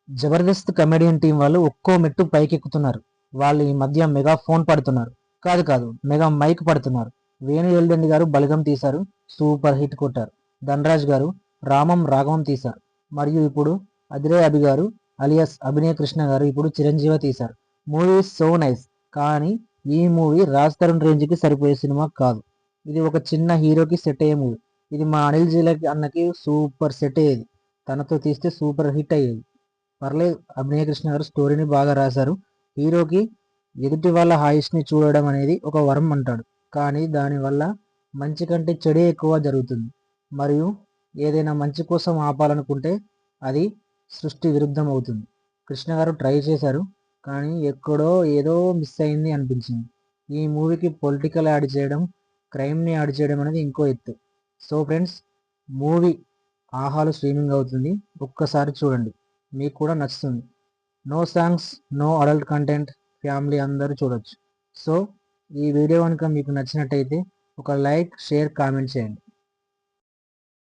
Jabardasth comedian team వాళ్ళు ఒక్కో మెట్టు పైకెక్కుతున్నారు. వాళ్ళు ఈ మధ్య మెగా ఫోన్ పడుతున్నారు. కాదు మెగా మైక్ పడుతున్నారు. వేణు ఎల్దండి గారు బలగం తీశారు, సూపర్ హిట్ కొట్టారు. ధనరాజ్ గారు రామం రాఘవం తీశారు. మరియు ఇప్పుడు అదిరే అభి గారు అలియాస్ అభినయ కృష్ణ గారు ఇప్పుడు చిరంజీవ తీశారు. Movie so nice. కానీ ఈ మూవీ రాజ్ తరుణ్ రేంజ్కి సరిపోయే సినిమా కాదు. ఇది ఒక చిన్న హీరోకి సెట్ అయ్యే మూవీ. ఇది మా అనిల్ జీలకి అన్నకి సూపర్ సెట్ అయ్యేది. తనతో తీస్తే సూపర్ హిట్ అయ్యేది. పర్లేదు, అభినయ కృష్ణ గారు స్టోరీని బాగా రాశారు. హీరోకి ఎదుటి వాళ్ళ హాయిస్ని చూడడం అనేది ఒక వరం అంటాడు. కానీ దానివల్ల మంచి కంటే చెడే ఎక్కువ జరుగుతుంది. మరియు ఏదైనా మంచి కోసం ఆపాలనుకుంటే అది సృష్టి విరుద్ధం అవుతుంది. కృష్ణ గారు ట్రై చేశారు, కానీ ఎక్కడో ఏదో మిస్ అయింది అనిపించింది. ఈ మూవీకి పొలిటికల్ యాడ్ చేయడం, క్రైమ్ని యాడ్ చేయడం అనేది ఇంకో ఎత్తు. సో ఫ్రెండ్స్, మూవీ ఆహాలో స్ట్రీమింగ్ అవుతుంది, ఒక్కసారి చూడండి, మీకు కూడా నచ్చుతుంది. No songs, no adult content, family అందరూ చూడొచ్చు. సో ఈ వీడియో కనుక మీకు నచ్చినట్టయితే ఒక లైక్, షేర్, కామెంట్ చేయండి.